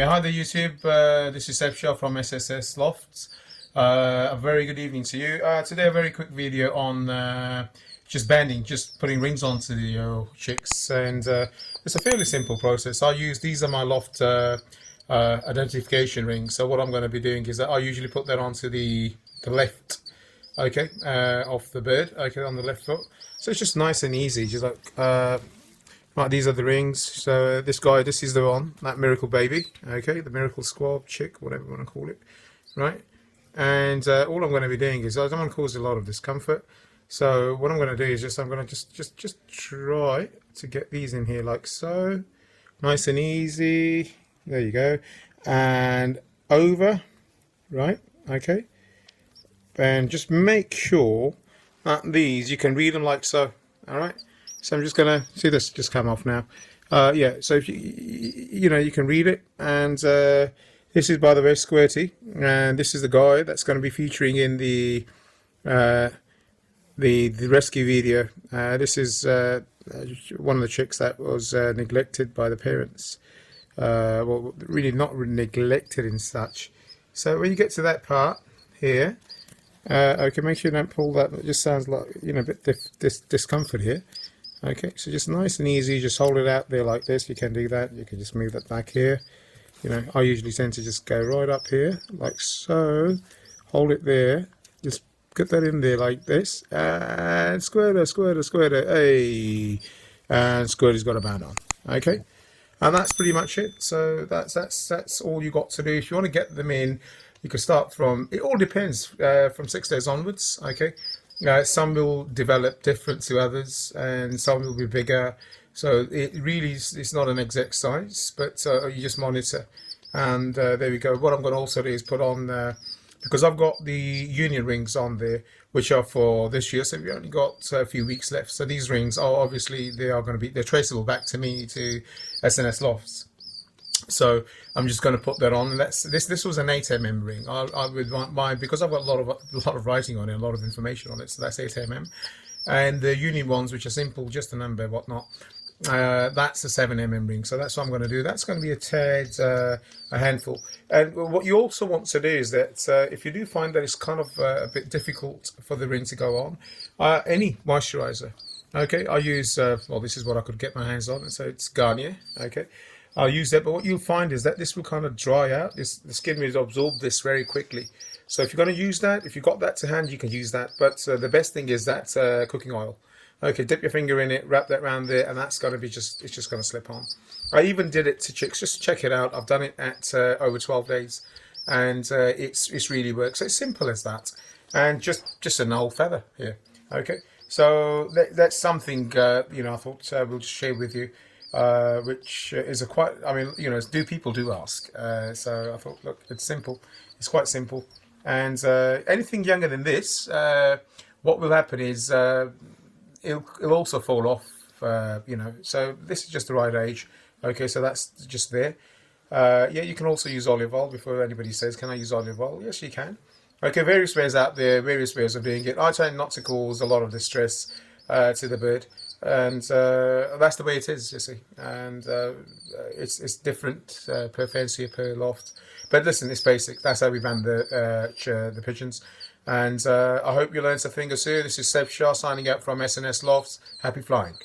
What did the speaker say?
Yeah, hi there YouTube. This is Seb Shah from SSS Lofts. A very good evening to you. Today a very quick video on just banding, just putting rings onto the chicks, and it's a fairly simple process. These are my loft identification rings. So what I'm going to be doing is that I usually put that onto the left, okay, of the bird, okay, on the left foot. So it's just nice and easy, just like right, these are the rings. So this is the one, that miracle baby, okay, the miracle squab, chick, whatever you want to call it, right? And all I'm going to be doing is I don't want to cause a lot of discomfort. So what I'm going to do is I'm going to just try to get these in here like so, nice and easy. There you go, and over, right? Okay, and just make sure that these you can read them like so. All right. So I'm just gonna see this just come off now. Yeah, so if you know, you can read it, and this is, by the way, Squirty, and this is the guy that's going to be featuring in the rescue video. This is one of the chicks that was neglected by the parents. Well, really not neglected in such. So when you get to that part here, okay, make sure you don't pull that. It just sounds like, you know, a bit discomfort here. Okay, so just nice and easy, just hold it out there like this. You can do that. You can just move that back here. You know, I usually tend to just go right up here like so, hold it there, just get that in there like this, and squirter, hey, and Squirty's got a band on. Okay, and that's pretty much it. So that's all you got to do. If you want to get them in, you can start from, it all depends, from 6 days onwards. Okay. Some will develop different to others, and some will be bigger. So it really it's not an exact size, but you just monitor. And there we go. What I'm going to also do is put on, because I've got the union rings on there, which are for this year. So we've only got a few weeks left. So these rings are obviously, they're traceable back to me, to SNS Lofts. So I'm just going to put that on. This was an 8mm ring. I would want mine, because I've got a lot of writing on it, a lot of information on it. So that's 8mm, and the union ones, which are simple, just a number, whatnot. That's a 7mm ring. So that's what I'm going to do. That's going to be a tad, a handful. And what you also want to do is that if you do find that it's kind of a bit difficult for the ring to go on, any moisturizer. Okay, I use well, this is what I could get my hands on. So it's Garnier. Okay. I'll use that, but what you'll find is that this will kind of dry out. The skin will absorb this very quickly. So if you're going to use that, if you've got that to hand, you can use that. But the best thing is that cooking oil. Okay, dip your finger in it, wrap that around there, and that's going to be it's just going to slip on. I even did it to chicks. Just check it out. I've done it at over 12 days, and it's really works. So it's simple as that, and just an old feather here. Okay, so that's something you know, I thought we'll just share with you. Which is I mean, you know, people do ask, so I thought, look, it's simple, it's quite simple, and anything younger than this, what will happen is it'll also fall off, you know, so this is just the right age. Okay, so that's just there. Yeah, you can also use olive oil. Before anybody says, can I use olive oil? Yes, you can. Okay, various ways out there, various ways of doing it. I try not to cause a lot of distress to the bird, and that's the way it is, you see. And it's different per fancier, per loft, but listen, it's basic. That's how we band the pigeons. And I hope you learned something or two. This is Seb Shah signing out from SNS Lofts. Happy flying.